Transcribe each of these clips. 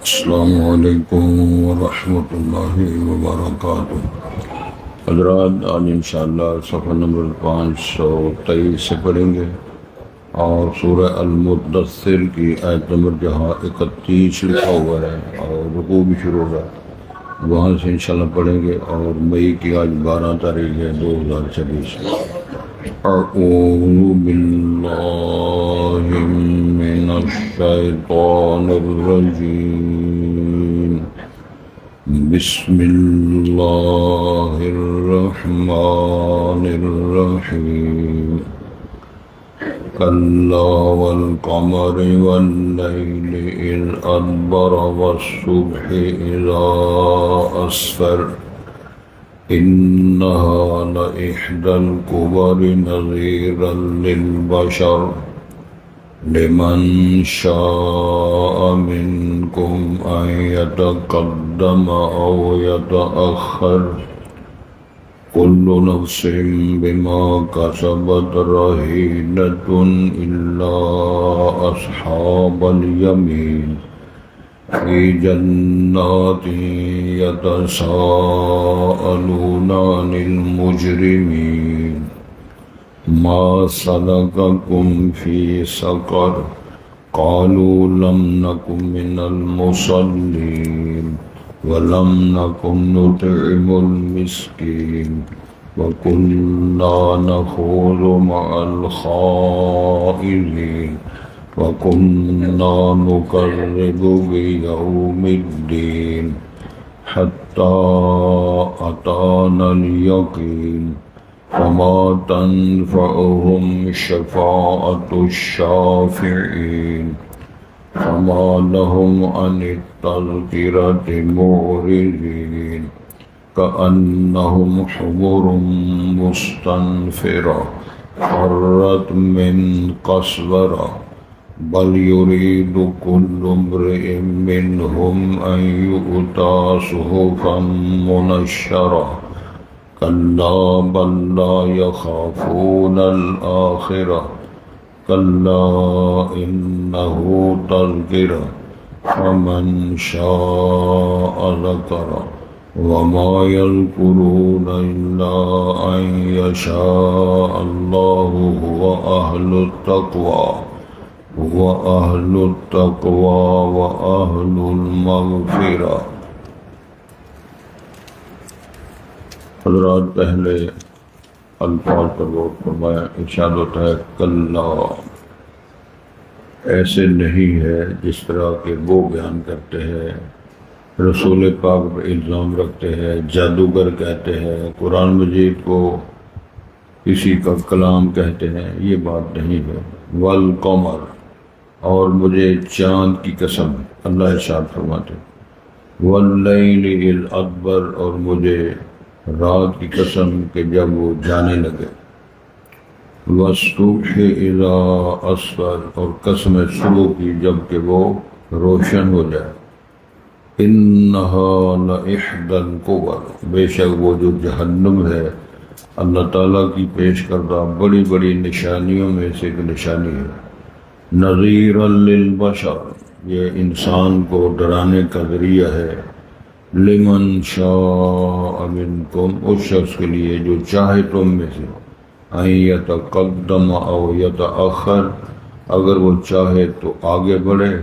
السلام علیکم ورحمۃ اللہ وبرکاتہ۔ حضرات، آج انشاءاللہ صفحہ نمبر 523 سے پڑھیں گے اور سورہ المدثر کی آیت نمبر جہاں 31 لکھا ہوا ہے اور رکوع بھی شروع ہوا ہے وہاں سے انشاءاللہ پڑھیں گے، اور مئی کی آج 12 تاریخ ہے 2026۔ اعوذ باللہ من الشیطان الرجیم، بسم اللہ الرحمن الرحیم۔ کلا والقمر واللیل اذ ادبر والصبح اذا اسفر إنها لإحدى الكبر نذيرا للبشر لمن شاء منكم أن يتقدم أو يتأخر كل نفس بما كسبت رهينة إلا أصحاب اليمين في جنات يتساءلون عن المجرمين ما سلككم في سقر قالوا لم نكن من المصلين ولم نكن نطعم المسكين وكنا نخوض مع الخائضين وَكُنَّا نُكَذِّبُ بِيَوْمِ الدِّينِ حَتَّى أَتَانَا الْيَقِينُ فَمَا تَنفَعُهُمْ شَفَاعَةُ الشَّافِعِينَ فَمَا لَهُمْ عَنِ التَّذْكِرَةِ مُعْرِضِينَ كَأَنَّهُمْ حُمُرٌ مُّسْتَنفِرَةٌ فَرَّتْ مِنْ قَسْوَرَةٍ بل يريد كل امرئ منهم أن يؤتى صحفا منشرة كلا بل لا يخافون الآخرة كلا إنه تذكرة فمن شاء ذكره وما يذكرون إلا أن يشاء الله هو أهل التقوى وَأَهْلُ الْمَغْفِرَةِ۔ حضرات، پہلے الفاظ پر غور فرمایا۔ ارشاد ہوتا ہے کلا، ایسے نہیں ہے جس طرح کہ وہ بیان کرتے ہیں، رسول پاک پر الزام رکھتے ہیں، جادوگر کہتے ہیں، قرآن مجید کو کسی کا کلام کہتے ہیں، یہ بات نہیں ہے۔ والقمر، اور مجھے چاند کی قسم، اللہ ارشاد فرماتے، واللیل اذ ادبر، اور مجھے رات کی قسم کہ جب وہ جانے لگے، والصبح اذا اسفر، اور قسم صبح کی جب کہ وہ روشن ہو جائے، انہا لإحدى الکبر، بے شک وہ جو جہنم ہے اللہ تعالیٰ کی پیش کردہ بڑی بڑی نشانیوں میں سے ایک نشانی ہے، نذیرا للبشر، یہ انسان کو ڈرانے کا ذریعہ ہے، لمن شاء منکم، اس شخص کے لیے جو چاہے تم میں سے، ان یتقدم او یتأخر، اگر وہ چاہے تو آگے بڑھے،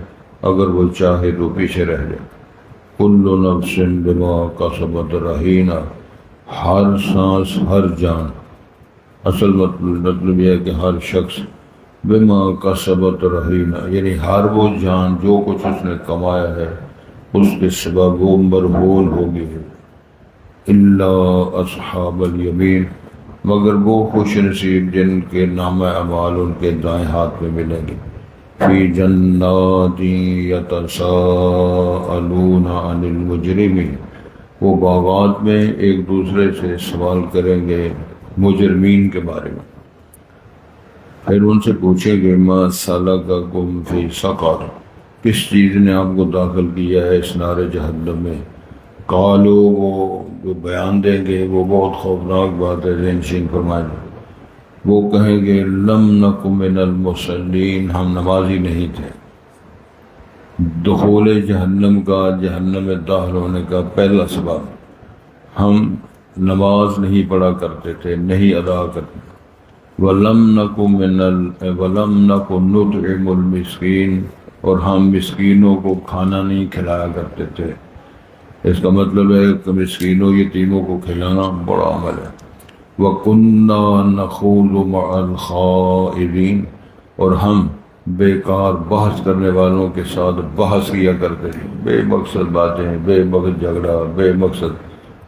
اگر وہ چاہے تو پیچھے رہ جائے، کل نفس بما کسبت رہینہ، ہر سانس، ہر جان، اصل مطلب یہ ہے کہ ہر شخص بما کسبت رہینہ، یعنی ہر وہ جان جو کچھ اس نے کمایا ہے اس کے سبب وہ مرہون ہوگی، الا اصحاب الیمین، مگر وہ خوش نصیب جن کے نامہ اعمال ان کے دائیں ہاتھ میں ملیں گے، فی جنات یتساءلون عن المجرمین، وہ باغات میں ایک دوسرے سے سوال کریں گے مجرمین کے بارے میں، پھر ان سے پوچھیں گے ما سلککم فی سقر، کس چیز نے آپ کو داخل کیا ہے اس نار جہنم میں، قالو، وہ جو بیان دیں گے وہ بہت خوفناک بات ہے، ذہن نشین فرمائیں، وہ کہیں گے لم نک من المصلین، ہم نمازی نہیں تھے، دخول جہنم کا، جہنم میں داخل ہونے کا پہلا سبب، ہم نماز نہیں پڑھا کرتے تھے، نہیں ادا کرتے. وَلَمْ نَكُ نُطْعِمُ الْمِسْكِينَ، اور ہم مسکینوں کو کھانا نہیں کھلایا کرتے تھے. اس کا مطلب ہے کہ مسکینوں یتیموں کو کھلانا بڑا عمل ہے. وَكُنَّا نَخُوضُ مَعَ الْخَائِضِينَ، اور ہم بیکار بحث کرنے والوں کے ساتھ بحث کیا کرتے تھے، بے مقصد باتیں، بے مقصد جھگڑا، بے مقصد.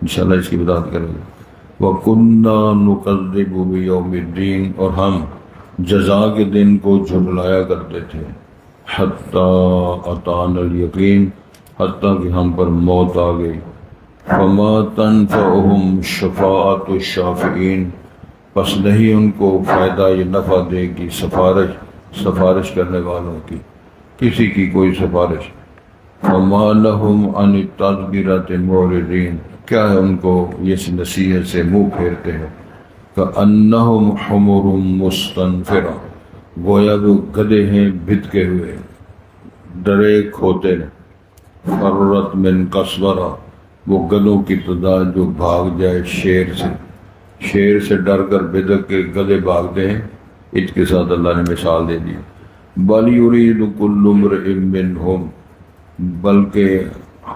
انشاءاللہ اس کی وضاحت کریں گے. وَكُنَّا نُكَذِّبُ بِيَوْمِ الدِّينِ، اور ہم جزا کے دن کو جھٹلایا کرتے تھے. حَتَّى أَتَانَا الْيَقِينُ، حتیٰ کہ ہم پر موت آ گئی. فَمَا تَنفَعُهُمْ شَفَاعَةُ الشَّافِعِينَ، پس نہیں ان کو فائدہ یا نفع دے گی سفارش کرنے والوں کی، کسی کی کوئی سفارش. فَمَا لَهُمْ عَنِ التَّذْكِرَةِ مُعْرِضِينَ، کیا ہے ان کو یہ نصیحت سے منہ پھیرتے ہیں. كَأَنَّهُمْ حُمُرٌ مُسْتَنفِرَةٌ، گویا وہ گدھے ہیں بھٹکے ہوئے، ڈرے کھوتے. فرت من قسورہ، وہ گدھوں کی تعداد جو بھاگ جائے شیر سے ڈر کر بھٹک کے گدھے بھاگتے ہیں. اس کے ساتھ اللہ نے مثال دے دی. بل یرید کل امرئ منہم، بلکہ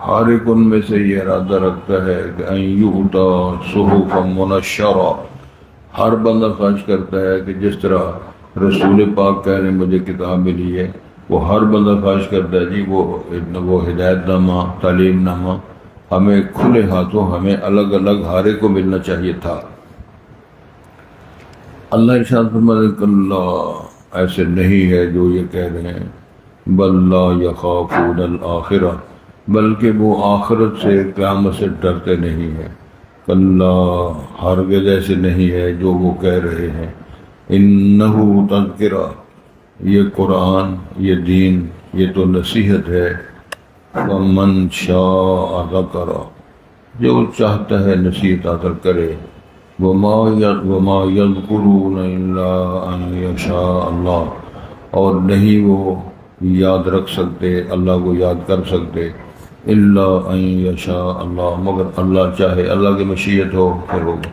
ہر ایک ان میں سے یہ ارادہ رکھتا ہے کہ ان یؤتی صحفا منشرہ، ہر بندہ خواہش کرتا ہے کہ جس طرح رسول پاک کہہ رہے ہیں مجھے کتاب ملی ہے، وہ ہر بندہ خواہش کرتا ہے جی وہ ہدایت نامہ، تعلیم نامہ ہمیں کھلے ہاتھوں، ہمیں الگ الگ ہر ایک کو ملنا چاہیے تھا. اللہ ارشاد فرماتے کہ اللہ ایسے نہیں ہے جو یہ کہہ رہے ہیں. بل لا یخافون الآخرہ، بلکہ وہ آخرت سے، قیامت سے ڈرتے نہیں ہیں. اللہ ہرگز ایسے نہیں ہے جو وہ کہہ رہے ہیں. انہ تذکرہ، یہ قرآن، یہ دین، یہ تو نصیحت ہے. ومن شاء ذکر، جو چاہتا ہے نصیحت حاصل کرے. وما یذکرون الا ان یشاء اللہ، اور نہیں وہ یاد رکھ سکتے، اللہ کو یاد کر سکتے، الا ان یشاء اللہ، مگر اللہ چاہے، اللہ کی مشیت ہو پھر ہوگا.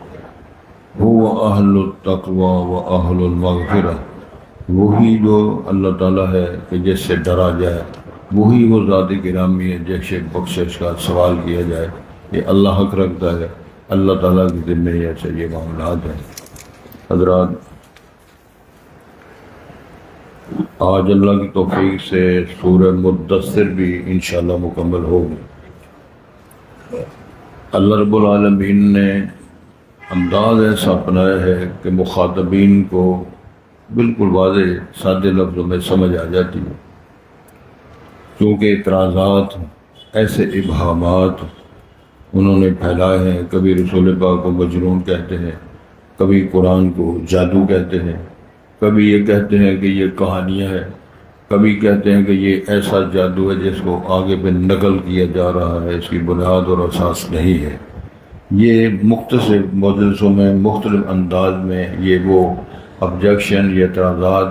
هو اہل التقوی و اہل المغفرہ، وہی جو اللہ تعالیٰ ہے کہ جس سے ڈرا جائے، وہی وہ ذات گرامی ہے جس سے بخشش کا سوال کیا جائے. یہ اللہ حق رکھتا ہے، اللہ تعالیٰ کی ذمہ سے یہ معاملات ہیں. حضرات، آج اللہ کی توفیق سے سورہ مدثر بھی انشاءاللہ مکمل ہوگی. اللہ رب العالمین نے انداز ایسا اپنایا ہے کہ مخاطبین کو بالکل واضح سادے لفظوں میں سمجھ آ جاتی ہے. کیونکہ اعتراضات، ایسے ابہامات انہوں نے پھیلائے ہیں. کبھی رسول پاک کو مجنون کہتے ہیں، کبھی قرآن کو جادو کہتے ہیں، کبھی یہ کہتے ہیں کہ یہ کہانیاں ہیں، کبھی کہتے ہیں کہ یہ ایسا جادو ہے جس کو آگے پہ نقل کیا جا رہا ہے، اس کی بنیاد اور اساس نہیں ہے. یہ مختصر مجلسوں میں مختلف انداز میں یہ وہ آبجیکشن، یہ اعتراضات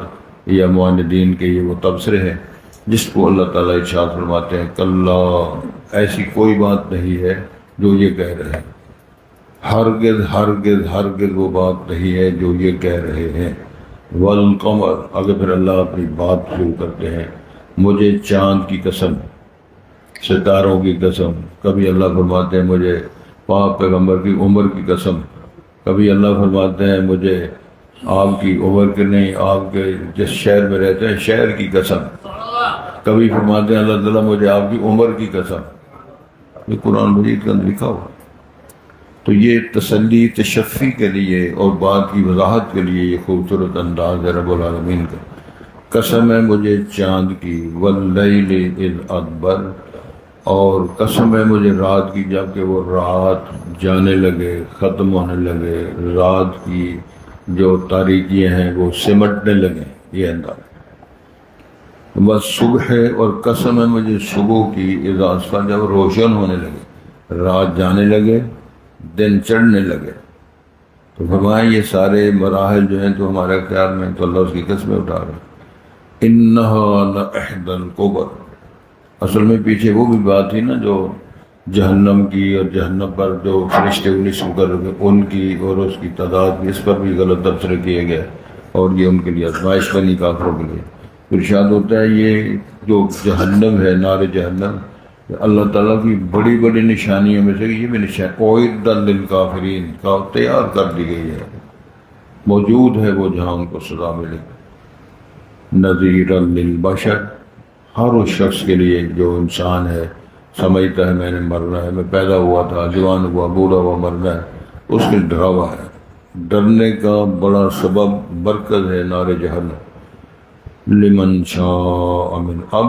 یا معاندین کے یہ وہ تبصرے ہیں جس کو اللہ تعالیٰ ارشاد فرماتے ہیں کہ اللہ ایسی کوئی بات نہیں ہے جو یہ کہہ رہے ہیں. ہرگز ہرگز ہرگز وہ بات نہیں ہے جو یہ کہہ رہے ہیں. والقمر، آگے پھر اللہ اپنی بات شروع کرتے ہیں. مجھے چاند کی قسم، ستاروں کی قسم. کبھی اللہ فرماتے ہیں مجھے پاک پیغمبر کی عمر کی قسم. کبھی اللہ فرماتے ہیں مجھے آپ کی عمر کے نہیں، آپ کے جس شہر میں رہتے ہیں شہر کی قسم. کبھی فرماتے ہیں اللہ تعالیٰ مجھے آپ کی عمر کی قسم. یہ قرآن مجید کے اندر لکھا ہوا. تو یہ تسلی تشفی کے لیے اور بات کی وضاحت کے لیے یہ خوبصورت انداز ہے رب العالمین کا. قسم ہے مجھے چاند کی، واللیل اذ ادبر، اور قسم ہے مجھے رات کی جب کہ وہ رات جانے لگے، ختم ہونے لگے، رات کی جو تاریکیاں ہیں وہ سمٹنے لگے. یہ انداز. بس صبح ہے، اور قسم ہے مجھے صبح کی، اذا اسفر، جب روشن ہونے لگے، رات جانے لگے، دن چڑھنے لگے. تو فرمایا یہ سارے مراحل جو ہیں تو ہمارے اختیار میں، تو اللہ اس کی قسمیں اٹھا رہے ہیں. انہا لإحدی الکبر، اصل میں پیچھے وہ بھی بات تھی نا جو جہنم کی اور جہنم پر جو فرشتے 19 مقرر ان کی اور اس کی تعداد کی، اس پر بھی غلط تبصرے کیے گئے اور یہ ان کے لیے آزمائش بنی کافروں کے لیے۔ ارشاد ہوتا ہے یہ جو جہنم ہے، نار جہنم، اللہ تعالیٰ کی بڑی بڑی نشانیوں میں سے یہ بھی نشان اعدت للکافرین کا تیار کر دی گئی ہے، موجود ہے وہ جہاں ان کو سزا ملے گی۔ نذیرا للبشر، ہر اس شخص کے لیے جو انسان ہے، سمجھتا ہے میں نے مرنا ہے، میں پیدا ہوا تھا، جوان ہوا، بوڑھا ہوا، مرنا ہے، اس کے ڈراوا ہے۔ ڈرنے کا بڑا سبب برکت ہے نار جہنم۔ لمن شاء من، اب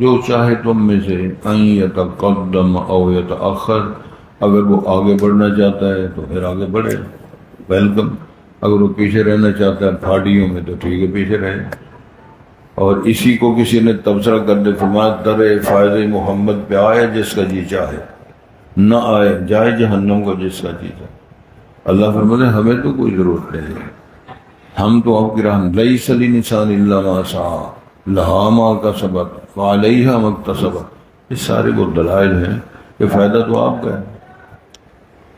جو چاہے تم میں سے، ان یتقدم او یتأخر، اگر وہ آگے بڑھنا چاہتا ہے تو پھر آگے بڑھے، ویلکم۔ اگر وہ پیچھے رہنا چاہتا ہے پھاڑیوں میں تو ٹھیک ہے، پیچھے رہے۔ اور اسی کو کسی نے تبصرہ کر دے، فرمایا در فائض محمد پہ آئے جس کا جی چاہے، نہ آئے جائے جہنم کو جس کا جی چاہے۔ اللہ فرماتے ہیں ہمیں تو کوئی ضرورت نہیں ہے، ہم تو آپ کی راہ، لیس للانسان الا ما سعى لها ما کسبت وعلیہا ما اکتسبت، یہ سارے وہ دلائل ہیں کہ فائدہ تو آپ کا ہے،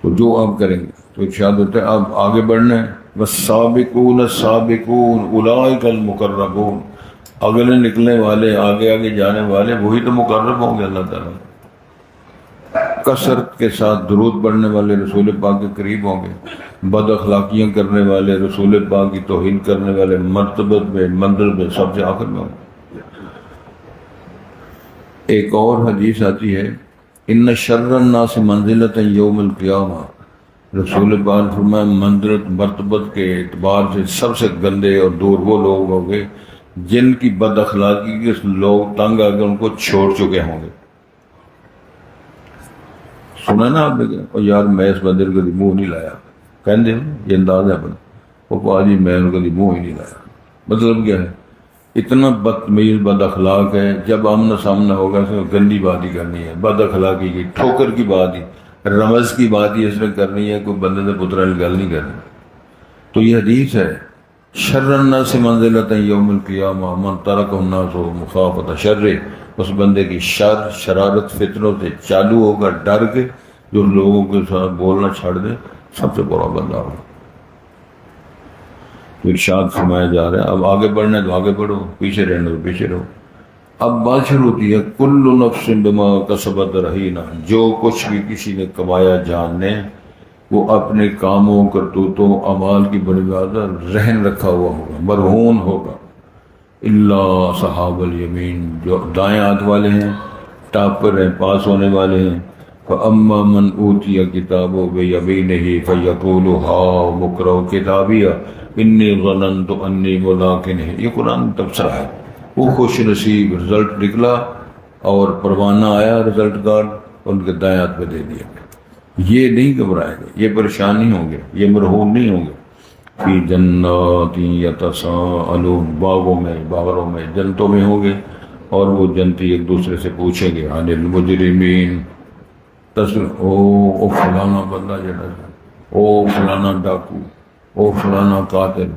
تو جو آپ کریں گے۔ تو ارشاد ہوتا ہے اب آگے بڑھنا ہے۔ والسابقون السابقون اولئک المقربون، اگلے نکلنے والے، آگے آگے جانے والے وہی تو مقرب ہوں گے اللہ تعالیٰ۔ کثرت کے ساتھ درود پڑھنے والے رسول پاک کے قریب ہوں گے، بد اخلاقیاں کرنے والے، رسول پاک کی توہین کرنے والے مرتبت میں، منزل میں سب سے آخر میں ہوں گے۔ ایک اور حدیث آتی ہے، ان شر الناس منزلۃ یوم القیامہ، رسول پاک فرمایا منزلت مرتبت کے اعتبار سے سب سے گندے اور دور وہ لوگ ہوں گے جن کی بد اخلاقی کے لوگ تنگ آ کر ان کو چھوڑ چکے ہوں گے۔ سنا نا آپ نے کہ اور یار میں اس بندے کو منہ نہیں لایا، کہنے یہ انداز ہے اپنا، وہ پاجی میں ان کو منہ ہی نہیں لایا۔ مطلب کیا ہے؟ اتنا بدتمیز بد اخلاق ہے، جب آمنا سامنا ہوگا اس میں گندی بات ہی کرنی ہے، بد اخلاقی کی، ٹھوکر کی بات ہی، رمز کی بات ہی اس نے کرنی ہے، کوئی بندے سے پترا گل نہیں کرنی۔ تو یہ حدیث ہے، شر الناس منزلۃ یوم القیامہ من ترک الناس مخافۃ شر، اس بندے کی شر، شرارت، فتنوں سے چالو ہوگا، ڈر کے جو لوگوں کے ساتھ بولنا چھڑ دے، سب سے بڑا بندہ ہوگا۔ ارشاد فرمایا جا رہا ہے اب آگے بڑھنا ہے تو آگے بڑھو، پیچھے رہنا تو پیچھے رہو۔ اب بات شروع ہوتی ہے، کل نفس بما کسبت رہینہ، جو کچھ بھی کسی نے کمایا جان نے، وہ اپنے کاموں، کرتوتوں، اعمال کی بنیاد رہن رکھا ہوا ہوگا، مرہون ہوگا۔ اللہ صحاب الیمین، جو دائیں ہاتھ والے ہیں، ٹاپر ہیں، پاس ہونے والے ہیں۔ فَأَمَّا مَنْ أُوتِيَ كِتَابَهُ بِيَمِينِهِ فَيَقُولُ هَاؤُمُ اقْرَءُوا كِتَابِيَهْ إِنِّي ظَنَنتُ أَنِّي مُلَاقٍ حِسابِيَهْ، یہ قرآن تبصرہ ہے۔ وہ خوش نصیب، رزلٹ نکلا اور پروانہ آیا، رزلٹ کارڈ ان کے دائیں ہاتھ پہ دے دیا۔ یہ نہیں گھبرائیں گے، یہ پریشان نہیں ہوں گے، یہ مرحوم نہیں ہوں گے۔ فی جنات یتساءلون، باغوں میں، باغوں میں، جنتوں میں ہوں گے، اور وہ جنتی ایک دوسرے سے پوچھیں گے عن المجرمین، او فلانا بندہ جڑا، او فلانا ڈاکو، او فلانا قاتل،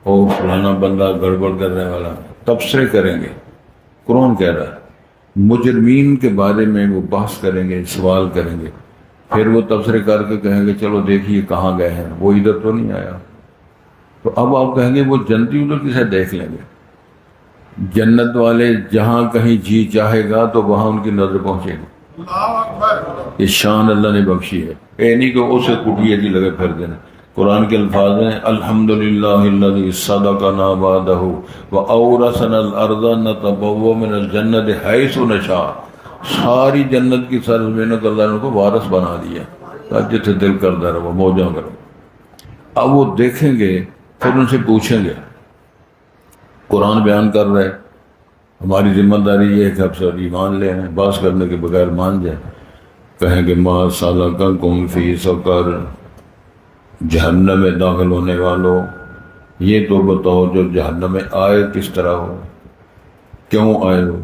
او فلانا بندہ گڑبڑ کرنے والا، تبصرے کریں گے۔ قرآن کہہ رہا ہے مجرمین کے بارے میں وہ بحث کریں گے، سوال کریں گے، پھر وہ تبصرے کر کے کہیں گے چلو دیکھیے کہاں گئے ہیں، وہ ادھر تو نہیں آیا۔ تو اب آپ کہیں گے وہ جنتی ادھر کسے دیکھ لیں گے؟ جنت والے جہاں کہیں جی چاہے گا تو وہاں ان کی نظر پہنچے گی۔ یہ شان اللہ نے بخشی ہے، اے نہیں کہ اسے کٹیے جی لگے پھر دینا۔ قرآن کے الفاظ ہیں الحمدللہ الذی صدقنا وعدہ وأورثنا الارض نتبوأ من الجنۃ حیث نشاء، ساری جنت کی سرزمینوں اللہ نے ان کو وارث بنا دیا، جتنے دل کرتا رہو موجاں کرو۔ اب وہ دیکھیں گے، پھر ان سے پوچھیں گے۔ قرآن بیان کر رہے، ہماری ذمہ داری یہ ہے کہ اب سب ایمان لے آئیں، باس کرنے کے بغیر مان جائیں۔ کہیں گے ما سلککم فی سقر، جہنم میں داخل ہونے والوں یہ تو بتاؤ جو جہنم میں آئے کس طرح ہو، کیوں آئے ہو،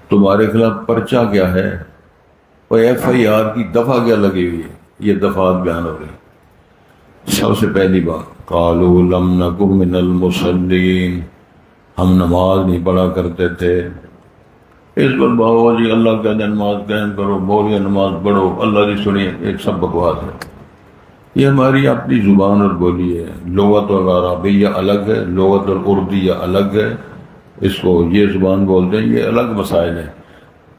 تمہارے خلاف پرچہ کیا ہے، اور ایف آئی آر کی دفعہ کیا لگی ہوئی ہے، یہ دفعات بیان ہو رہی۔ سب سے پہلی بات قالوا لم نک من المصلین، ہم نماز نہیں پڑھا کرتے تھے۔ اس پر بابا جی اللہ کا نماز قائم کرو، بولیے نماز پڑھو، اللہ کی سنیے، ایک سب بکواس ہے۔ یہ ہماری اپنی زبان اور بولی ہے۔ لغت العربیہ الگ ہے، لغت الاردیہ الگ ہے، اس کو یہ زبان بولتے ہیں، یہ الگ مسائل ہیں۔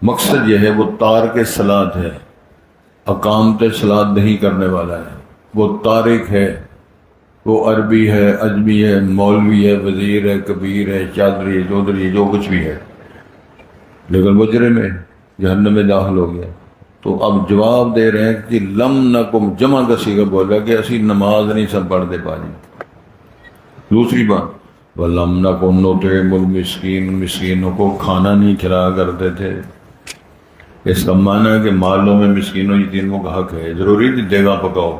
مقصد یہ ہے وہ تارک صلاۃ ہے، اقامت صلاۃ نہیں کرنے والا ہے، وہ تارک ہے، وہ عربی ہے، اجمی ہے، مولوی ہے، وزیر ہے، کبیر ہے، چادری ہے، چودھری، جو کچھ بھی ہے، لیکن مجرم ہے، جہنم میں داخل ہو گیا۔ تو اب جواب دے رہے ہیں کہ لم نکم، جمع کا صیغہ بولا کہ اسی نماز نہیں سب پڑھتے پاجی۔ دوسری بات وَلَمْ نَكُن نُطْعِمُ الْمِسْكِينَ، مسکینوں کو کھانا نہیں کھلایا کرتے تھے۔ اس کا معنی ہے کہ مالوں میں مسکینوں یتیموں کا حق ہے۔ ضروری نہیں دیگا پکاؤ،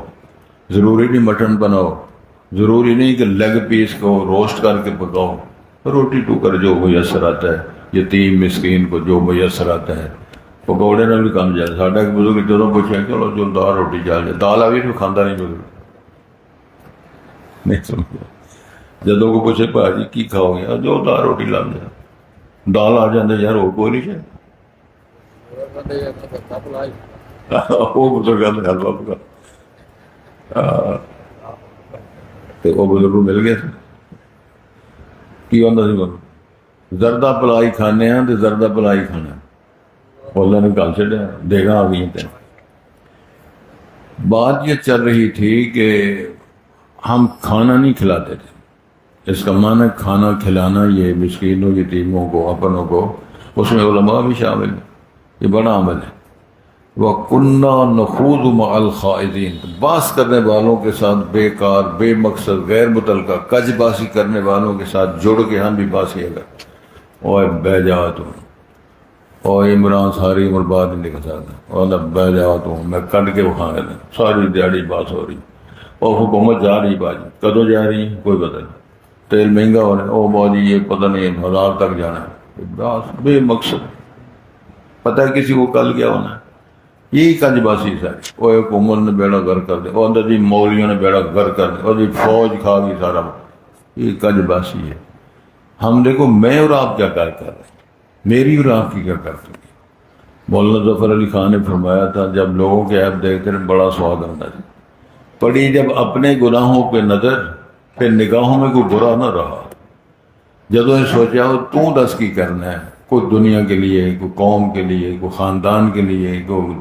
ضروری نہیں مٹن بناؤ، ضروری نہیں کہ لیگ پیس کو روسٹ کر کے پکاؤ، روٹی ٹوکر جو میسر آتا ہے، یتیم مسکین کو جو میسر آتا ہے، پکوڑے نہ بھی کم جائے۔ ساڈا ایک بزرگ جدوں پوچھا چلو جو دال روٹی چل جائے، دال آ بھی تو کھانا نہیں بزرگ نہیں سمجھا۔ جدوں کو پوچھے بھاجی کی کھاؤ گے، جو دال روٹی لگ جائے، دال آ جاندے یار وہ کوئی نہیں چاہیے۔ وہ بزرگ حلوہ پکا، وہ بزرگ مل گیا کی آتا سی بول زردہ پلائی کھانے ہیں تو زردہ پلائی کھانا، اللہ نے گل چڑیا دیگا آ گئی۔ بات یہ چل رہی تھی کہ ہم کھانا نہیں کھلاتے تھے۔ اس کا معنی کھانا کھلانا یہ مسکینوں یتیموں کو اپنوں کو، اس میں علماء بھی شامل ہیں، یہ بڑا عمل ہے۔ وَكُنَّا نَخُوضُ مَعَ الْخَائِضِينَ، بحث کرنے والوں کے ساتھ بیکار، بے مقصد، غیر متعلقہ کج باسی کرنے والوں کے ساتھ جڑ کے ہم بھی باسی اگر اوے بہ جاؤ تم، اور عمران ساری عمر بعد نہیں نکل سکتا، اور بہ جاؤ تم، میں کٹ کے کھا لینا، ساری دیہڑی بات ہو رہی، اور حکومت جا رہی باجی، کدوں جا رہی کوئی پتہ نہیں، تیل مہنگا ہو رہا ہے، او باجی یہ پتہ نہیں 1000 تک جانا ہے، بس بے مقصد، پتہ ہے کسی کو کل کیا ہونا ہے۔ یہی کج باسی ساری، وہ حکومت نے بیڑا گر کر دے، اور اندر جی مولویوں نے بیڑا گر کر دے، اور جی فوج کھا گئی سارا، یہ کج باسی ہے۔ ہم دیکھو میں اور آپ کیا کر رہے ہیں، میری اور آپ کی کیا کرتے ہیں۔ مولانا ظفر علی خان نے فرمایا تھا جب لوگوں کے عیب دیکھتے ہیں بڑا سواد آتا ہے، پڑی جب اپنے گناہوں پہ نظر، پھر نگاہوں میں کوئی برا نہ رہا، جدو یہ سوچا ہو تو دس کی کرنا ہے، کوئی دنیا کے لیے، کوئی قوم کے لیے، کوئی خاندان کے لیے، کوئی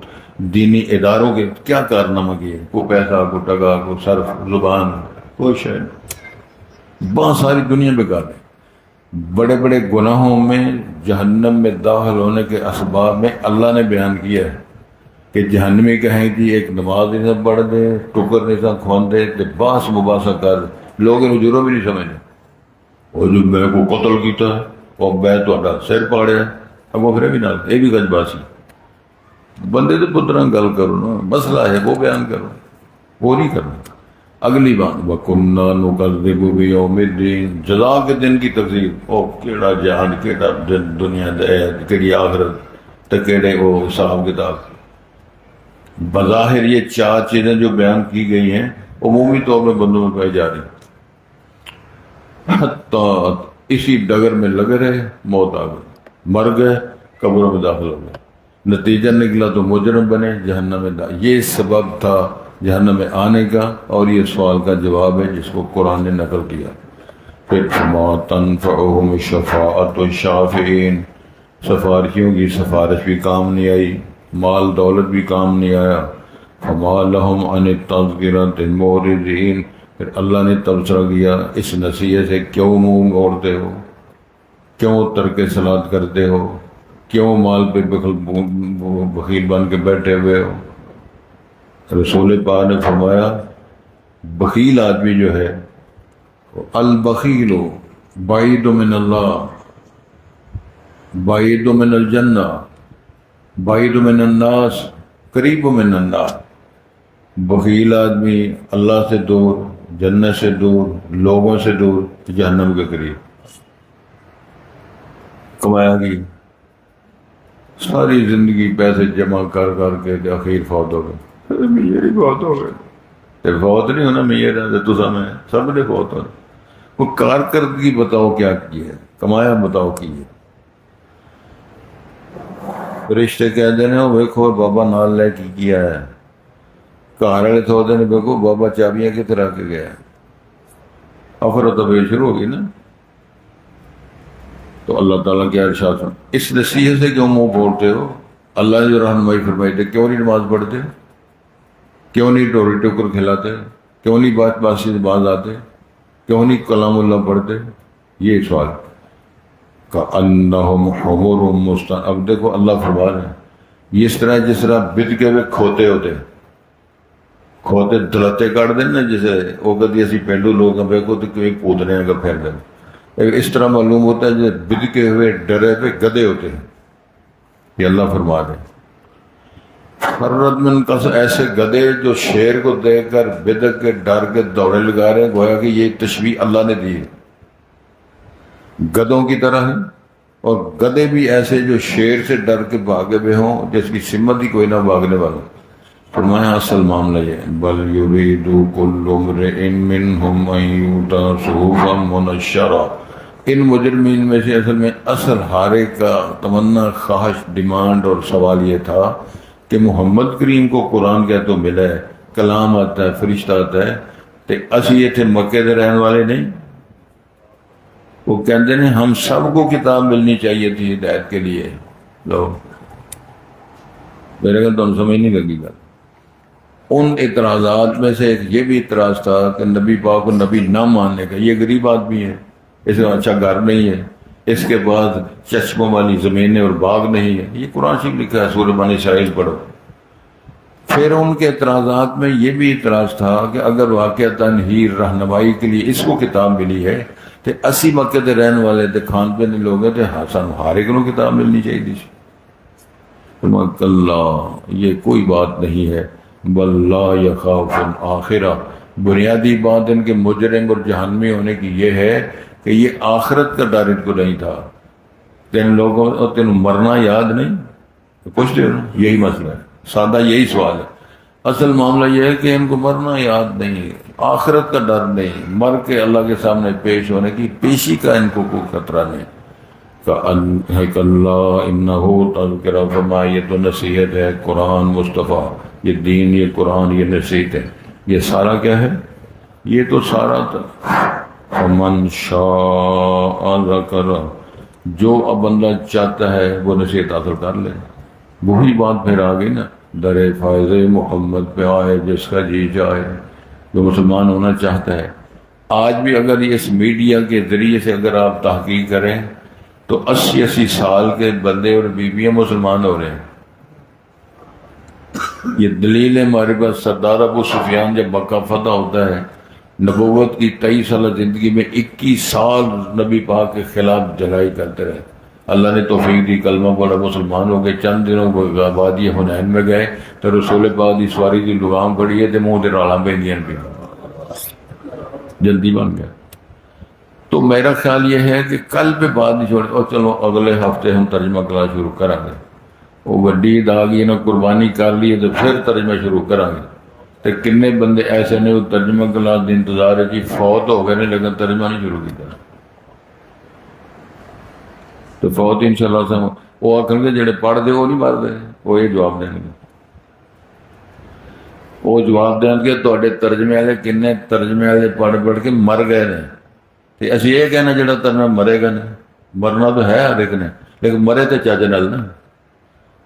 دینی اداروں کے کیا کارنامہ کیے، کوئی پیسہ، کوئی ٹکا، کوئی صرف، زبان، کوئی شے نہیں، بہت ساری دنیا بیکار ہے۔ بڑے بڑے گناہوں میں جہنم میں داخل ہونے کے اسباب میں اللہ نے بیان کیا ہے کہ جہنمی کہیں کہ ایک نماز نہیں سا پڑھ دے، ٹکر نہیں سا کھون دے، باس مباحثہ کر، لوگ انہوں جرو بھی نہیں سمجھے، وہ جو میں کو قتل کیتا ہے، وہ میں تو سر پاڑیا، اب وہ پھر بھی نہ، یہ بھی گج باسی، بندے تو پترا گل کرو نا، مسئلہ ہے وہ بیان کرو، وہ نہیں کرنا۔ اگلی بات وَكُنَّا نُكَذِّبُ بِيَوْمِ الدِّينِ، جزا کے دن کی تکذیب، او کیڑا جہان، کیڑا دنیا، کیڑی آخرت، تو کیڑے وہ حساب کتاب۔ بظاہر یہ چار چیزیں جو بیان کی گئی ہیں عمومی طور پہ بندوں میں پائی جا رہی، حتیٰ اسی ڈگر میں لگے رہے، موت آ گئی، مر گئے، قبروں میں داخل ہو گئے، نتیجہ نکلا تو مجرم بنے، جہنم میں داخل۔ یہ سبب تھا جہنم میں آنے کا، اور یہ سوال کا جواب ہے جس کو قرآن نے نقل کیا۔ پھر ما تنفعهم الشفاعۃ الشافعین، سفارشیوں کی سفارش بھی کام نہیں آئی، مال دولت بھی کام نہیں آیا۔ فما لهم عن التذکرۃ معرضین، پھر اللہ نے تبصرہ کیا اس نصیحت سے کیوں منہ موڑتے ہو، کیوں ترک صلاۃ کرتے ہو، کیوں مال پہ بخیل بن کے بیٹھے ہوئے ہو۔ رسول پاک نے فرمایا بخیل آدمی جو ہے، البخیل بعید من اللہ، بعید من الجنہ، بعید من الناس، قریب من النار۔ بخیل آدمی اللہ سے دور، جنت سے دور، لوگوں سے دور، جہنم کے قریب۔ کمایا گی ساری زندگی پیسے جمع کر کر کے اخیر فوت ہو گئے، میئر ہی فوت ہو گئے، پھر فوت نہیں ہونا میئر ہے تو سمے سب نے فوت ہونا۔ وہ کارکردگی بتاؤ کیا کی ہے، کمایا بتاؤ کی ہے۔ فرشتے کہتے ہیں ویکھو بابا نال لے کی کیا ہے، گھر والے سوچتے ہیں ویکھو بابا چابیاں کتنے رکھ کے گیا، افرت تفریح شروع ہوگی نا۔ تو اللہ تعالیٰ کیا ارشاد ہے، اس نصیحت سے کیوں منہ پھوڑتے ہو؟ اللہ نے جو رہنمائی فرمائی تھی، کیوں نہیں نماز پڑھتے؟ کیوں نہیں ٹوری ٹوکر کھلاتے؟ کیوں نہیں بات بات سے باز آتے؟ کیوں نہیں کلام اللہ پڑھتے؟ یہ سوال کأنہم حمر مستن۔ اب دیکھو اللہ فرما رہے ہیں اس طرح جس طرح بد کے ہوئے کھوتے ہوتے، کھوتے دلتے کاٹ دیں نا، جسے وہ کہتی اسی پینڈو لوگ ہیں بیکو تو کوئی پودنے کا پھیر دیں، اس طرح معلوم ہوتا ہے جیسے بد کے ہوئے ڈرے پہ گدے ہوتے ہیں۔ یہ اللہ فرما رہے ہیں فرت من قص، ایسے گدے جو شیر کو دیکھ کر بدک کے ڈر کے دوڑے لگا رہے ہیں، گویا کہ یہ تشبیہ اللہ نے دی ہے، گدوں کی طرح ہیں۔ اور گدے بھی ایسے جو شیر سے ڈر کے بھاگے ہوئے ہوں، جس کی سمت ہی کوئی نہ بھاگنے والا۔ فرمایا اصل معاملہ یہ بل یرید کل امرئ منہم ان یؤتی صحفا منشرہ، ان مجرمین میں سے اصل میں اصل ہر ایک کا تمنا، خواہش، ڈیمانڈ اور سوال یہ تھا کہ محمد کریم کو قرآن کیا تو ملا ہے، کلام آتا ہے، فرشتہ آتا ہے، تو اسی یہ تھے مکے دے رہنے والے نہیں۔ وہ کہتے ہیں ہم سب کو کتاب ملنی چاہیے تھی ہدایت کے لیے۔ لو میرے خیال تو ہم سمجھ نہیں لگی گا۔ ان اعتراضات میں سے ایک یہ بھی اعتراض تھا کہ نبی پاک کو نبی نہ ماننے کا، یہ غریب آدمی ہے، اس کا اچھا گھر نہیں ہے، اس کے بعد چشموں والی زمینیں اور باغ نہیں ہے، یہ قرآن شریف لکھا ہے، سورہ بنی اسرائیل پڑھو۔ پھر ان کے اعتراضات میں یہ بھی اعتراض تھا کہ اگر واقعتاً ہی رہنمائی کے لیے اس کو کتاب ملی ہے تو اسی مکے دے رہنے والے تھے، کھان پینے لوگ ہیں، تو ہر ایک کو کتاب ملنی چاہیے تھی۔ اللہ یہ کوئی بات نہیں ہے، بل لا یخاف الآخرہ، بنیادی بات ان کے مجرم اور جہنمی ہونے کی یہ ہے کہ یہ آخرت کا ڈر ان کو نہیں تھا۔ تین لوگوں تین مرنا یاد نہیں، پوچھتے ہو نا، یہی مسئلہ ہے، سادہ یہی سوال ہے۔ اصل معاملہ یہ ہے کہ ان کو مرنا یاد نہیں، آخرت کا ڈر نہیں، مر کے اللہ کے سامنے پیش ہونے کی پیشی کا ان کو کوئی خطرہ نہیں۔ اللہ انہو تذکرہ، فرمایا یہ تو نصیحت ہے، قرآن مصطفیٰ، یہ دین، یہ قرآن، یہ نصیحت ہے، یہ سارا کیا ہے؟ یہ تو سارا فمن شاء ذکر، جو اب بندہ چاہتا ہے وہ نصیحت حاصل کر لے۔ وہی بات پھر آ گئی نا، در فیض محمد پہ آئے جس کا جی جائے، جو مسلمان ہونا چاہتا ہے۔ آج بھی اگر اس میڈیا کے ذریعے سے اگر آپ تحقیق کریں تو 80 سال کے بندے اور بیویاں مسلمان ہو رہے ہیں۔ یہ دلیل ہے ہمارے پاس۔ سردار ابو سفیان جب مکہ فتح ہوتا ہے، نبوت کی 23 سالہ زندگی میں 21 سال نبی پاک کے خلاف جنگائی کرتے رہے۔ اللہ نے توفیق دی، کلمہ پڑھا، مسلمان ہو گئے۔ چند دنوں کو وادی حنین میں گئے تو رسول پاک دی سواری دی لگام پڑی ہے تو منہ دے رالاں پہندیاں پہ، جلدی بن گیا۔ تو میرا خیال یہ ہے کہ کل پہ بات نہیں چھوڑے، اور چلو اگلے ہفتے ہم ترجمہ کلاس شروع کریں گے۔ وہ وڈی عید آ گئی نا، قربانی کر لی تو پھر ترجمہ شروع کریں گے۔ تو کنے بندے ایسے نے وہ ترجمہ کلاس دی انتظار ہے جی فوت ہو گئے نے لیکن ترجمہ نہیں شروع کیا۔ تو فوت انشاءاللہ سے وہ آخر گے جڑے پڑھ دے وہ نہیں مرتے، وہ یہ جواب دیں گے، وہ جواب دیں گے تواڈے ترجمے والے کنے ترجمے والے پڑھ پڑھ کے مر گئے نے۔ تو اسی یہ کہنا جڑا ترجمہ مرے گا نہیں، مرنا تو ہے ہر ایک نے، لیکن مرے تو چاچے نال نا۔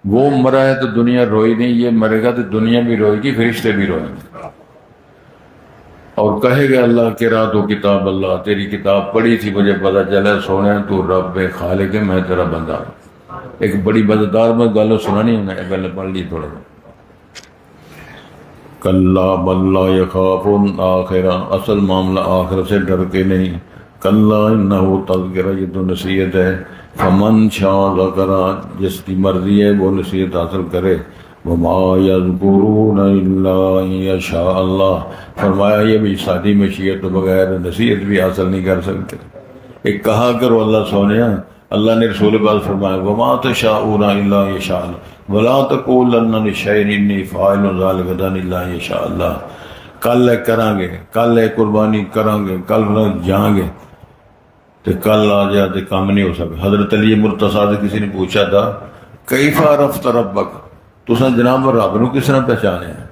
وہ مرا ہے تو دنیا روئی نہیں، یہ مرے گا تو دنیا بھی روئے گی، فرشتے بھی روئیں گے۔ اور کہے گا اللہ کہ رات ہو کتاب اللہ، تیری کتاب پڑھی تھی مجھے پتا چلا سونے تو رب خالق ہے، میں تیرا بندہ۔ ایک بڑی مزیدار میں گل سنانی ہونا ہے، پہلے پڑھ لی تھوڑا سا۔ کلا بل لا یخافون آخرہ، اصل معاملہ آخرت سے ڈر کے نہیں۔ کلا انہو تذکرہ، یہ تو نصیحت ہے۔ فمن شاء ذکر، جس کی مرضی ہے وہ نصیحت حاصل کرے۔ وما یذکرون الا ان یشاء اللہ، فرمایا یہ بھی سادی مشیت تو بغیر نصیحت بھی حاصل نہیں کر سکتے۔ ایک کہا کرو اللہ سونیا، اللہ نے رسول پاک فرمایا وما تشاءون الا ان یشاء اللہ ولا تقولن لشیء انی فاعل ذلک غدا الا ان یشاء اللہ۔ کل ہے کریں گے، کل ہے قربانی کریں گے، کل جائیں گے، تو کل آ جائے تو کام نہیں ہو سکتا۔ حضرت علی مرتضیٰ سے کسی نے پوچھا تھا کیف عرفت ربک، تو جناب رب نو کس طرح پہچانے ہیں؟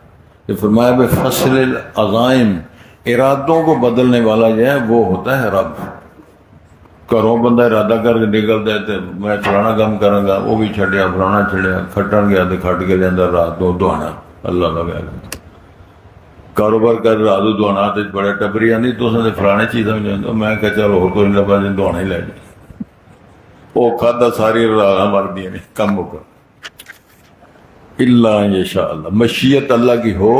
کہ فرمایا بے فصل العزائم، ارادوں کو بدلنے والا جو ہے وہ ہوتا ہے رب۔ گھروں بندہ ارادہ کر کے نکلتا ہے تو میں فلانا کام کراں گا، وہ بھی چھڈیا، فلانا چھڈیا، کھٹن گیا تو کھٹ کے لیاندا رات دو دہانا، اللہ کا گیا کاروبار کر رات دو دہانا تے بڑے ٹبری آندی تو نے فلانے چیزاں بھی لیندا، میں کہ چل ہور کوئی نہیں لبا جے دہانا ہی لے جائے، وہ کھادا ساری راتاں مردیاں نے کم ہو کر اللہ یشاء اللہ، مشیت اللہ کی ہو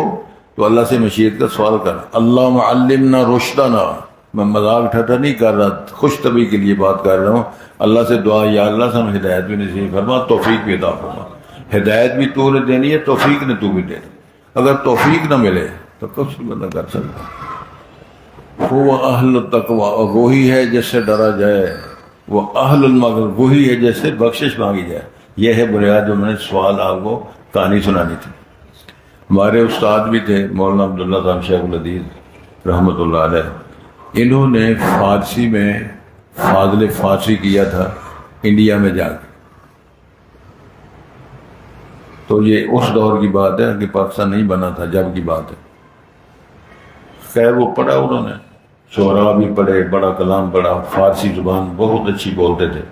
تو اللہ سے مشیت کا سوال کر، اللہم علمنا رشدنا، میں مذاق ٹھٹھا نہیں کر رہا، خوش طبعی کے لیے بات کر رہا ہوں، اللہ سے دعا یا اللہ سے ہمیں ہدایت بھی نصیب فرما، توفیق بھی عطا فرما، ہدایت بھی تو نے دینی ہے، توفیق نے تو بھی دینی، اگر توفیق نہ ملے تو کچھ نہیں بندہ کر سکتا۔ وہ اہل التقوی، وہی ہے جس سے ڈرا جائے، وہ اہل المغفرہ، وہی ہے جس سے بخشش مانگی جائے۔ یہ ہے بنیاد جو میں نے سوال آپ کو کہانی سنانی تھی۔ ہمارے استاد بھی تھے مولانا عبداللہ صاحب شیخ الحدیث رحمۃ اللہ علیہ، انہوں نے فارسی میں فاضل فارسی کیا تھا انڈیا میں جا کے، تو یہ اس دور کی بات ہے کہ پاکستان نہیں بنا تھا جب کی بات ہے۔ خیر وہ پڑھا انہوں نے، شعراء بھی پڑھے، بڑا کلام پڑھا، فارسی زبان بہت اچھی بولتے تھے،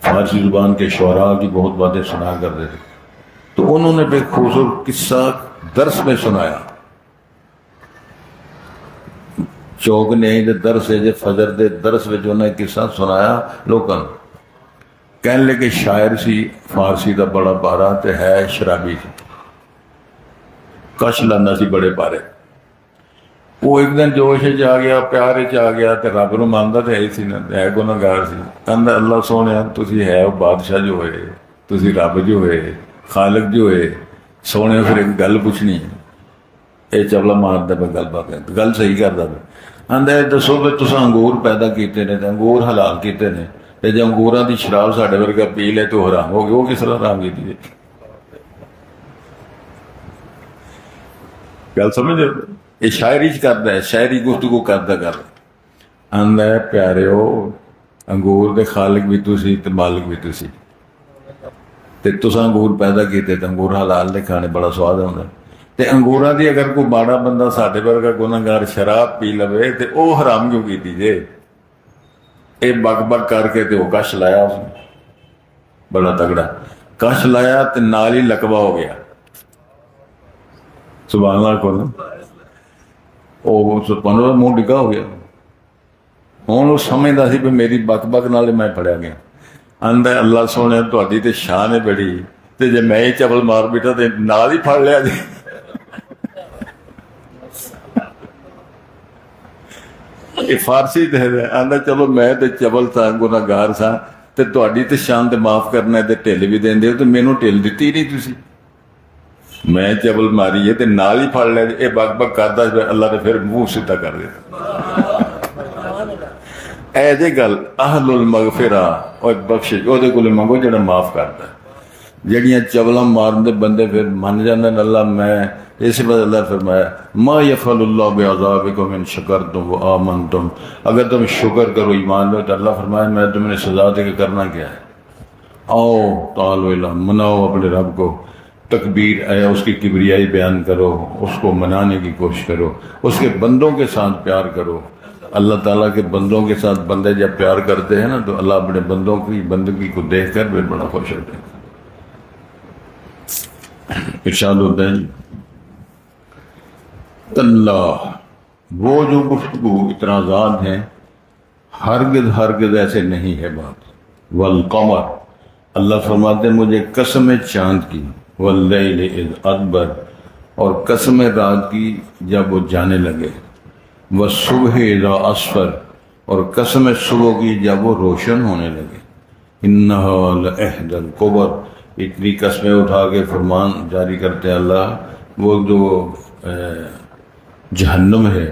فارسی زبان کے شعراء کی بہت باتیں سنا کرتے تھے، تو انہوں نے ایک خوبصورت قصہ درس میں سنایا، چوک نے درس ہے فجر دے درس میں جو قصہ سنایا لوگوں، کہنے لگے شاعر سی فارسی دا بڑا پارا تے ہے شرابی سی، کش لانا سی بڑے پارے، وہ ایک دن جوش آ گیا، پیار آ گیا، تے رب نو ماندا تے ہے سی نا، ہے گنہگار سی، کہندا اللہ سونے تسی ہے بادشاہ جو ہوئے، تسی رب جو ہوئے، خالق جو ہوئے، سونے پھر ایک گل پوچھنی ہے، یہ چبلا ماردا پہ گل بات گل صحیح کردا پہ، آندا دسو بھی تساں انگور پیدا کیتے نے تے انگور حلال کیتے نے، تے جے انگوراں دی شراب ساڈے ورگا پی لے تو حرام ہو گیا، وہ کس طرح حرام کیتی ہے؟ گل سمجھ یہ شاعری کردا ہے، شاعری گفتگو کردا آندا ہے پیارےو انگور دے خالق بھی تسی تے مالک بھی تسی، تے تساں انگور پیدا کیتے تے انگور حلال دے کھانے بڑا سواد ہوندا، تے انگوراں دی اگر کوئی ماڑا بندہ ساڈے ورگا گنہگار شراب پی لوے تے او حرام کیوں کیتی جے؟ اے بک بک کر کے تے وہ کش لایا، اس نے بڑا تگڑا کش لایا تے نال ہی لقبہ ہو گیا، سبحان اللہ کو سبحان اللہ منہ ڈگا ہو گیا، ہوں وہ سمجھدا سی بھی میری بک بک نال میں پڑیا گیا، آندا اللہ سونے تہاڈی تے شان ہے بڑی، تے جے میں ہی چبل مار بیٹھا تے نال ہی پھڑ لیا جی، فارسی تے آندا چلو میں تے چبل سا گنہگار سا تے تہاڈی تے شان تے معاف کرنا تے ٹھل بھی دیندے ہو تے مینوں ٹھل دتی نہیں تسی، میں چبل ماری ہے تے نال ہی پھڑ لیا، اے بک بک کردا اللہ نے پھر منہ سیدھا کر دیا۔ اے جے گل اہل المغفرہ اور بخشش او دے کول منگو جڑا معاف کردا ہے، جڑیاں چبلاں مارن دے بندے پھر من جاندے اللہ میں، اس بعد اللہ فرمایا ما یفعل اللہ بعذابکم ان شکرتم وآمنتم، اگر تم شکر کرو ایمان لو تو اللہ فرمایا میں تمہیں سزا دے کے کرنا کیا ہے، آؤ تعالوا الی، مناؤ اپنے رب کو، تکبیر ہے اس کی کبریائی بیان کرو، اس کو منانے کی کوشش کرو، اس کے بندوں کے ساتھ پیار کرو، اللہ تعالیٰ کے بندوں کے ساتھ بندے جب پیار کرتے ہیں نا تو اللہ اپنے بندوں کی بندگی کو دیکھ کر پھر بڑا خوش ہوتے ہیں۔ ارشاد ہوتا ہے اللہ، وہ جو گفتگو اعتراضات ہیں ہرگز ایسے نہیں ہے بات، والقمر، اللہ فرماتے ہیں مجھے قسم چاند کی، واللیل اذ ادبر، اور قسم رات کی جب وہ جانے لگے، والصبح اذا اسفر، اور قسم صبح کی جب وہ روشن ہونے لگے، انہا لإحدی الکبر، اتنی قسمیں اٹھا کے فرمان جاری کرتے ہیں اللہ، وہ جو جہنم ہے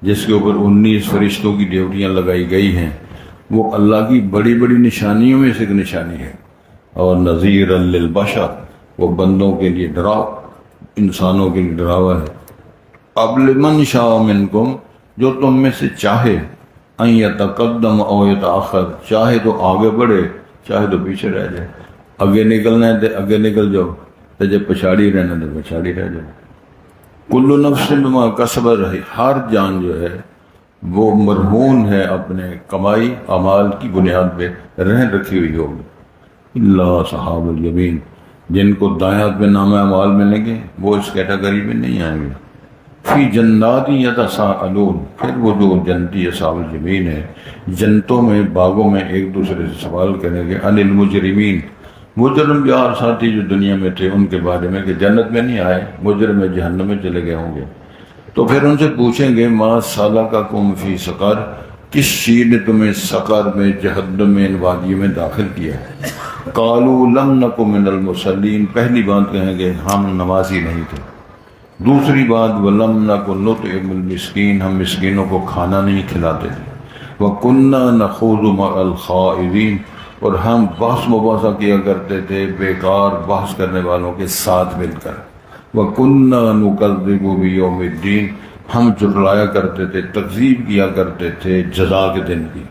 جس کے اوپر 19 فرشتوں کی ڈیوٹیاں لگائی گئی ہیں، وہ اللہ کی بڑی بڑی نشانیوں میں سے ایک نشانی ہے، اور نذیر للبشر، وہ بندوں کے لیے ڈراؤ، انسانوں کے لیے ڈراوا ہے، اب لمن شاء منکم، جو تم میں سے چاہے، ان یتقدم او یتاخر، چاہے تو آگے بڑھے چاہے تو پیچھے رہ جائے، اگے نکلنا ہے تو اگے نکل جاؤ، تو جب پچھاڑی رہنا تو پچھاڑی رہ جاؤ۔ کل نفس بما کسبت رہی، ہر جان جو ہے وہ مرہون ہے اپنے کمائی اعمال کی بنیاد پہ رہن رکھی ہوئی ہوگی۔ اللہ صحاب الیمین، جن کو دائیں ہاتھ میں نام اعمال ملیں گے وہ اس کیٹیگری میں نہیں آئیں گے۔ فی جنات یتساءلون، پھر وہ جو جنتی اصحاب الجحیم ہے جنتوں میں باغوں میں ایک دوسرے سے سوال کریں گے عن المجرمین، مجرم یار ساتھی جو دنیا میں تھے ان کے بارے میں کہ جنت میں نہیں آئے، مجرم جہنم میں چلے گئے ہوں گے۔ تو پھر ان سے پوچھیں گے ما سلککم فی سقر، کس چیز نے تمہیں سقر میں جہنم میں ان وادیوں میں داخل کیا ہے؟ قالوا لم نک من المصلین، پہلی بات کہیں گے ہم نمازی نہیں تھے۔ دوسری بات ولم نک نطعم المسکین، ہم مسکینوں کو کھانا نہیں کھلاتے تھے۔ وکنا نخوض مع الخائضین، اور ہم بحث مباحثہ کیا کرتے تھے بیکار بحث کرنے والوں کے ساتھ مل کر۔ وَكُنَّا نُكَذِّبُ بِيَوْمِ الدِّينِ، ہم جھٹلایا کرتے تھے، تکذیب کیا کرتے تھے جزا کے دن کی۔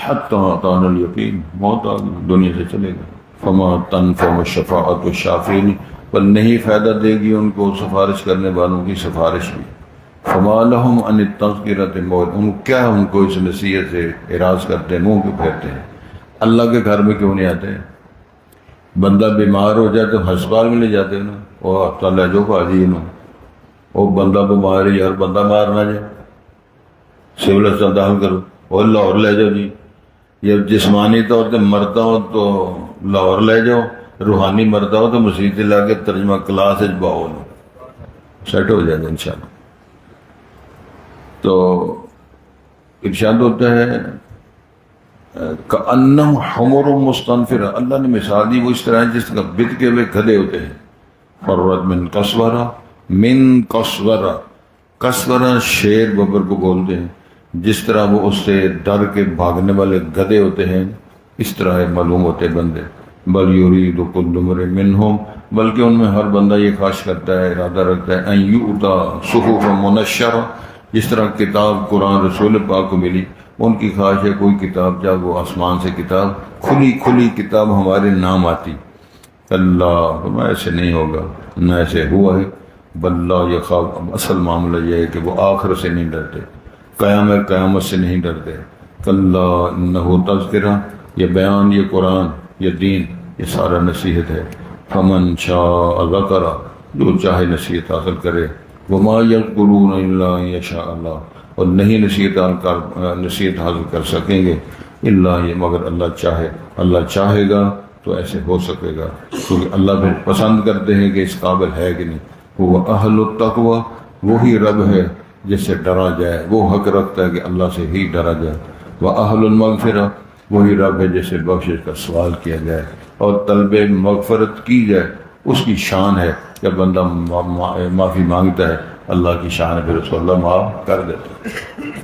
حَتَّى أَتَانَا الْيَقِينُ، موت آ گئی، دنیا سے چلے گئے۔ فَمَا تَنفَعُ الشَّفَاعَةُ الشَّافِعِينَ، پر نہیں فائدہ دے گی ان کو سفارش کرنے والوں کی سفارش بھی۔ فَمَا لَهُمْ عَنِ التَّذْكِرَةِ مُعْرِضُونَ، کیا ان کو اس نصیحت سے اعراض کرتے ہیں، منہ کیوں پھیرتے ہیں؟ اللہ کے گھر میں کیوں نہیں آتے؟ بندہ بیمار ہو جائے تو ہسپتال میں لے جاتے ہیں نا، وہ ہسپتال لے جاؤ قاضی نا، وہ بندہ بیمار ہے یار، بندہ مارنا جائے سول اسپتال داخل کرو، اور لاہور لے جاؤ جی، یہ جسمانی طور پہ مرتا ہو تو لاہور لے جاؤ، روحانی مرتا ہو تو مسیح لا کے ترجمہ کلاس باؤ، سیٹ ہو جائے گا انشاءاللہ۔ تو ارشاد ہوتا ہے کأنہم حمر مستنفرہ، اللہ نے مثال دی وہ اس طرح جس کا بت کے ہوئے گدھے ہوتے ہیں۔ فرت من قسورہ، من قسورہ، قسورہ شیر ببر کو بولتے ہیں، جس طرح وہ اس سے ڈر کے بھاگنے والے گدھے ہوتے ہیں اس طرح معلوم ہوتے بندے۔ بل یرید کل امرئ منہم، بلکہ ان میں ہر بندہ یہ خواہش کرتا ہے، ارادہ رکھتا ہے ان یؤتی صحف منشرہ، جس طرح کتاب قرآن رسول پاک کو ملی، ان کی خواہش ہے کوئی کتاب جب وہ آسمان سے کتاب کھلی کھلی کتاب ہمارے نام آتی۔ اللہ ایسے نہیں ہوگا، نہ ایسے ہوا ہے۔ بلّہ یخاف، اصل معاملہ یہ ہے کہ وہ آخر سے نہیں ڈرتے، قیامت سے نہیں ڈرتے۔ کلّا انہ تذکرہ، یہ بیان، یہ قرآن، یہ دین، یہ سارا نصیحت ہے۔ فمن شاء ذکرہ، جو چاہے نصیحت حاصل کرے۔ وما یذکرون الا ان یشاء اللہ، اور نہیں نصیحت حاصل کر سکیں گے اللہ یہ مگر اللہ چاہے، اللہ چاہے گا تو ایسے ہو سکے گا، کیونکہ اللہ پھر پسند کرتے ہیں کہ اس قابل ہے کہ نہیں۔ وہ اہل التقوی، وہی رب ہے جس سے ڈرا جائے، وہ حق رکھتا ہے کہ اللہ سے ہی ڈرا جائے۔ وہ اہل المغفرہ، وہی رب ہے جس سے بخشش کا سوال کیا جائے اور طلب مغفرت کی جائے، اس کی شان ہے۔ جب بندہ معافی مانگتا ہے اللہ کی شان ہے، پھر اس کو اللہ معاف کر دیتا ہے۔